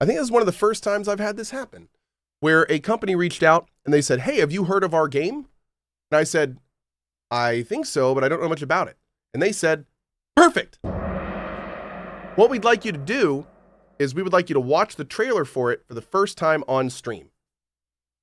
I think this is one of the first times I've had this happen, where a company reached out and they said, hey, have you heard of our game? And I said, I think so, but I don't know much about it. And they said, perfect. What we'd like you to do is we would like you to watch the trailer for it for the first time on stream.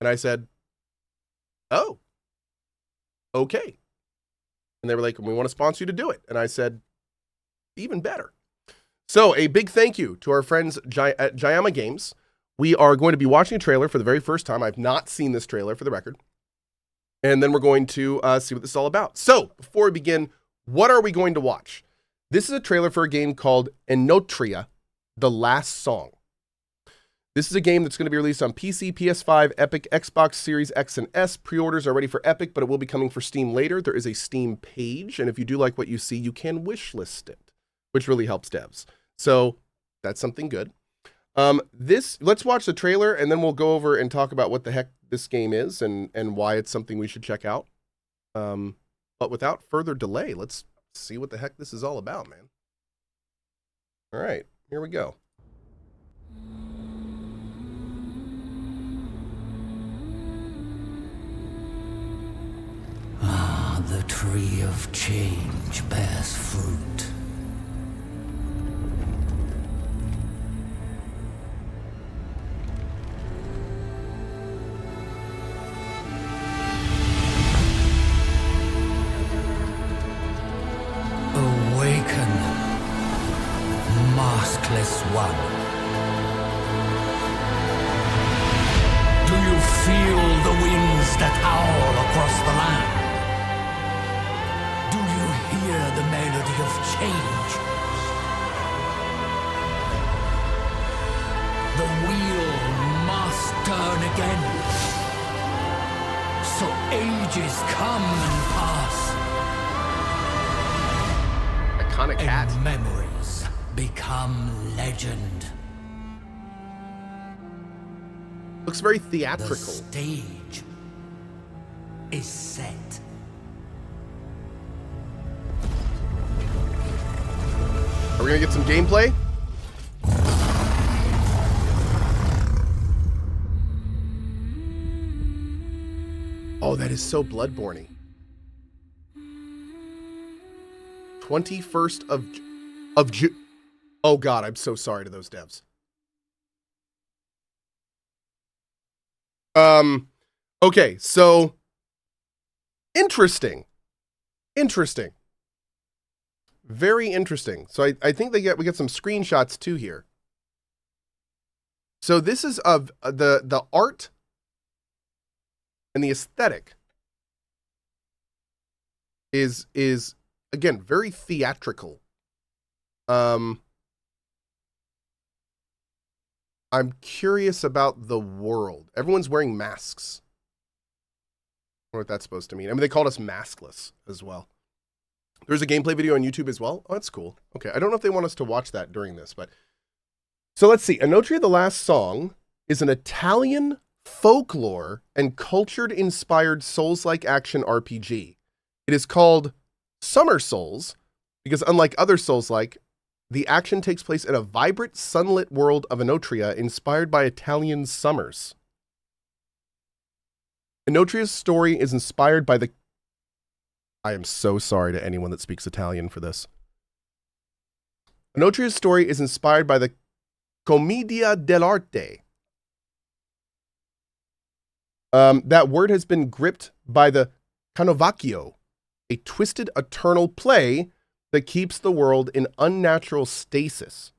And I said, oh, okay. And they were like, we want to sponsor you to do it. And I said, even better. So a big thank you to our friends at Jyamma Games. We are going to be watching a trailer for the very first time. I've not seen this trailer, for the record. And then we're going to see what this is all about. So before we begin, what are we going to watch? This is a trailer for a game called Enotria, The Last Song. This is a game that's going to be released on PC, PS5, Epic, Xbox Series X and S. Pre-orders are ready for Epic, but it will be coming for Steam later. There is a Steam page, and if you do like what you see, you can wishlist it, which really helps devs. So that's something good. Let's watch the trailer, and then we'll go over and talk about what the heck this game is and why it's something we should check out. But without further delay, let's see what the heck this is all about, man. All right, here we go. Ah, the tree of change bears fruit. Awaken, maskless one. Do you feel the winds that howl across the land? Do you hear the melody of change? The wheel must turn again, so ages come and pass. Iconic hat. And memories become legend. Looks very The theatrical. stage is set. Are we gonna get some gameplay? Oh, that is so Bloodborne-y. 21st of June. Oh God, I'm so sorry to those devs. Okay, so interesting. Very interesting. So I think we get some screenshots too here. So this is of the art and the aesthetic is again very theatrical. I'm curious about the world. Everyone's wearing masks. I wonder what that's supposed to mean. I mean, they called us maskless as well. There's a gameplay video on YouTube as well. Oh, that's cool. Okay, I don't know if they want us to watch that during this, but... So let's see. Enotria, The Last Song is an Italian folklore and cultured-inspired Souls-like action RPG. It is called Summer Souls because unlike other Souls-like, the action takes place in a vibrant, sunlit world of Enotria inspired by Italian summers. Enotria's story is inspired by the... I am so sorry to anyone that speaks Italian for this. Enotria's story is inspired by the Commedia dell'arte. That word has been gripped by the Canovaccio, a twisted eternal play that keeps the world in unnatural stasis.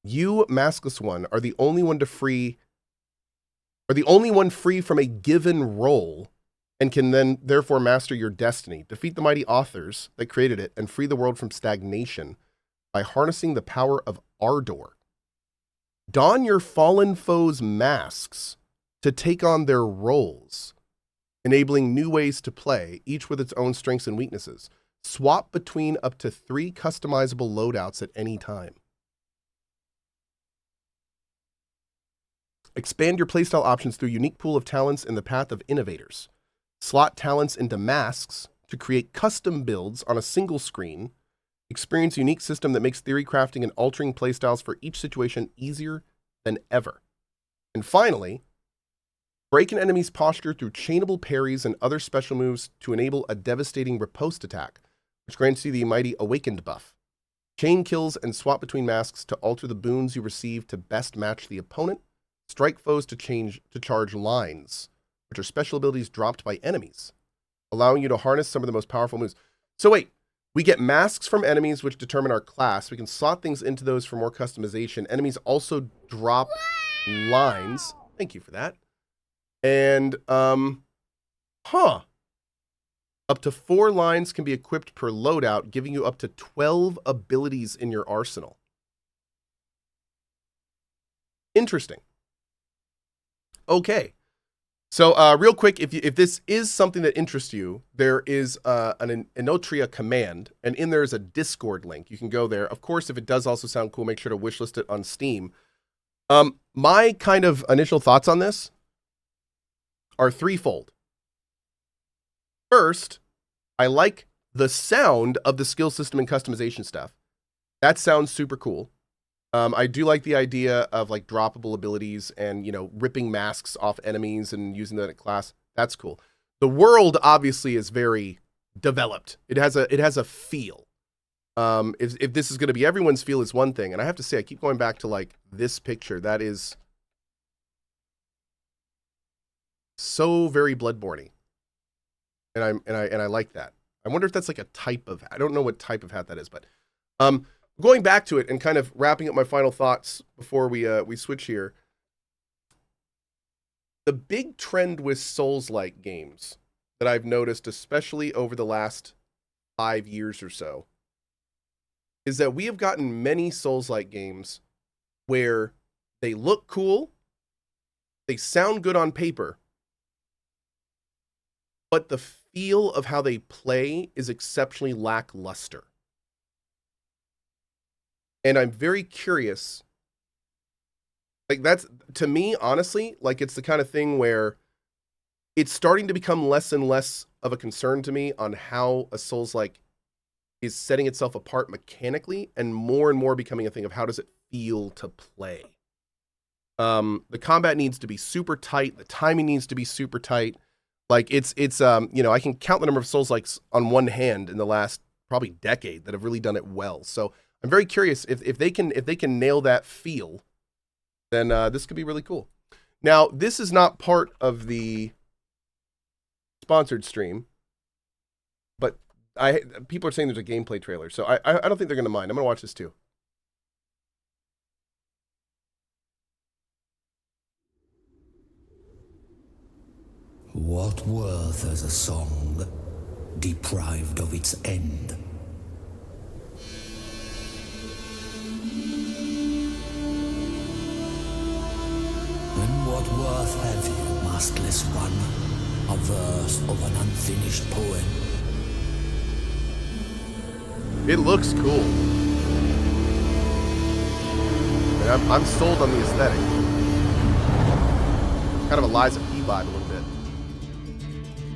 You, maskless one, are the only one free from a given role and can then therefore master your destiny. Defeat the mighty authors that created it and free the world from stagnation by harnessing the power of ardor. Don your fallen foes' masks to take on their roles, enabling new ways to play, each with its own strengths and weaknesses. Swap between up to 3 customizable loadouts at any time. Expand your playstyle options through a unique pool of talents in the path of innovators. Slot talents into masks to create custom builds on a single screen. Experience a unique system that makes theory crafting and altering playstyles for each situation easier than ever. And finally, break an enemy's posture through chainable parries and other special moves to enable a devastating riposte attack, which grants you the mighty Awakened buff. Chain kills and swap between masks to alter the boons you receive to best match the opponent. Strike foes to charge lines, which are special abilities dropped by enemies, allowing you to harness some of the most powerful moves. So wait, we get masks from enemies which determine our class. We can slot things into those for more customization. Enemies also drop lines. Thank you for that. And, up to 4 lines can be equipped per loadout, giving you up to 12 abilities in your arsenal. Interesting. Okay. So real quick, if this is something that interests you, there is an Enotria command, and in there is a Discord link. You can go there. Of course, if it does also sound cool, make sure to wishlist it on Steam. My kind of initial thoughts on this are threefold. First, I like the sound of the skill system and customization stuff. That sounds super cool. I do like the idea of like droppable abilities and, you know, ripping masks off enemies and using that in class. That's cool. The world obviously is very developed. It has a feel. If this is going to be everyone's feel is one thing, and I have to say I keep going back to like this picture. That is so very Bloodborne-y. And I like that. I wonder if that's like a type of, I don't know what type of hat that is, but going back to it and kind of wrapping up my final thoughts before we switch here. The big trend with Souls-like games that I've noticed, especially over the last 5 years or so, is that we have gotten many Souls-like games where they look cool, they sound good on paper, but the feel of how they play is exceptionally lackluster. And I'm very curious. Like that's, to me, honestly, like it's the kind of thing where it's starting to become less and less of a concern to me on how a Souls-like is setting itself apart mechanically and more becoming a thing of how does it feel to play. The combat needs to be super tight. The timing needs to be super tight. Like it's you know, I can count the number of Souls-likes on one hand in the last probably decade that have really done it well. So I'm very curious if they can nail that feel, then this could be really cool. Now, this is not part of the sponsored stream, but people are saying there's a gameplay trailer, so I don't think they're gonna mind. I'm gonna watch this too. What worth is a song deprived of its end? And what worth have you, maskless one, a verse of an unfinished poem? It looks cool. And I'm sold on the aesthetic. Kind of a Liza P vibe a little bit.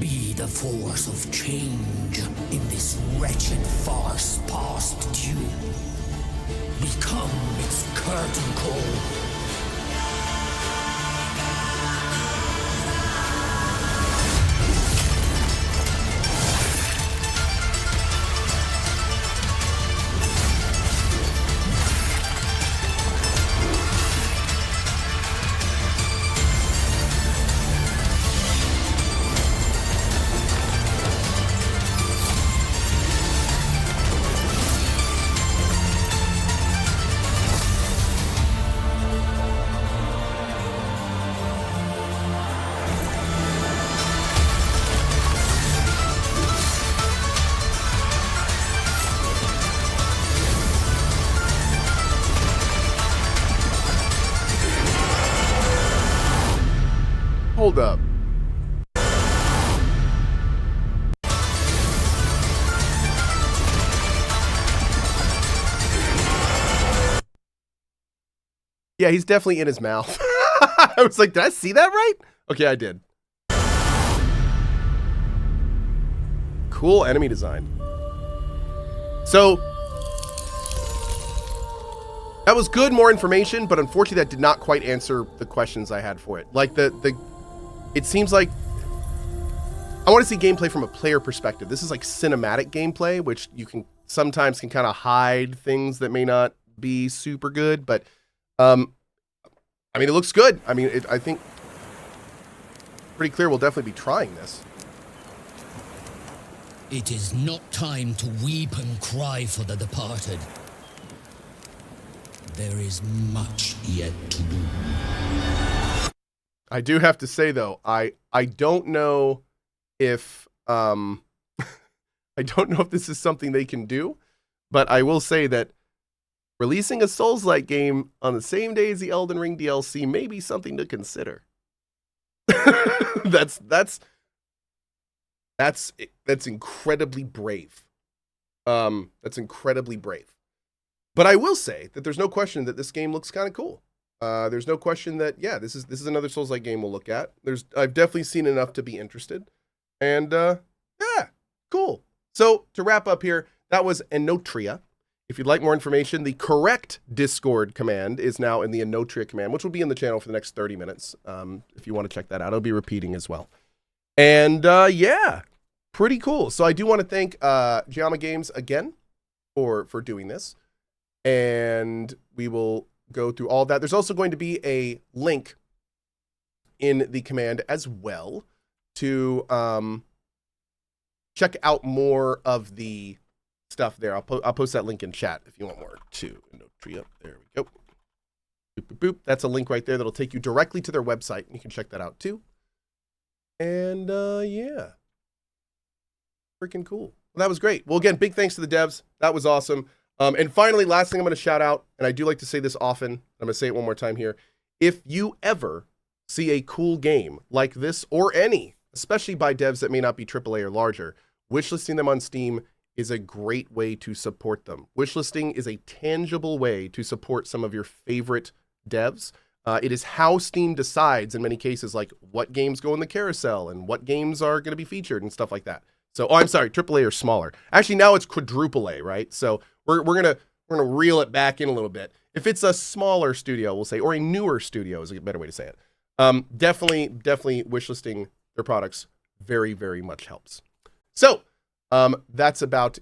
Be the force of change in this wretched farce past due. Become its curtain call. Hold up. Yeah, he's definitely in his mouth. I was like, did I see that right? Okay, I did. Cool enemy design. So, That was good, more information, but unfortunately that did not quite answer the questions I had for it. Like it seems like I want to see gameplay from a player perspective. This is like cinematic gameplay, which you can sometimes kind of hide things that may not be super good, but I mean, it looks good. I mean, I think pretty clear we'll definitely be trying this. It is not time to weep and cry for the departed. There is much yet to do. I do have to say though, I don't know if I don't know if this is something they can do, but I will say that releasing a Souls-like game on the same day as the Elden Ring DLC may be something to consider. That's incredibly brave. That's incredibly brave. But I will say that there's no question that this game looks kind of cool. There's no question that, yeah, this is another Souls-like game we'll look at. I've definitely seen enough to be interested. And yeah, cool. So to wrap up here, that was Enotria. If you'd like more information, the correct Discord command is now in the Enotria command, which will be in the channel for the next 30 minutes. If you want to check that out, it'll be repeating as well. And yeah, pretty cool. So I do want to thank Jyamma Games again for doing this. And we will go through all that. There's also going to be a link in the command as well to check out more of the stuff there. I'll post that link in chat if you want more too. Enotria. There we go. Boop, boop, boop. That's a link right there that'll take you directly to their website. You can check that out too. And yeah, freaking cool. Well, that was great. Well, again, big thanks to the devs. That was awesome. And finally, last thing I'm going to shout out, and I do like to say this often, I'm going to say it one more time here. If you ever see a cool game like this or any, especially by devs that may not be AAA or larger, wishlisting them on Steam is a great way to support them. Wishlisting is a tangible way to support some of your favorite devs. It is how Steam decides in many cases, like what games go in the carousel and what games are going to be featured and stuff like that. So, oh, I'm sorry, AAA or smaller. Actually, now it's quadruple A, right? So we're gonna reel it back in a little bit. If it's a smaller studio, we'll say, or a newer studio is a better way to say it. Definitely wishlisting their products very, very much helps. So that's about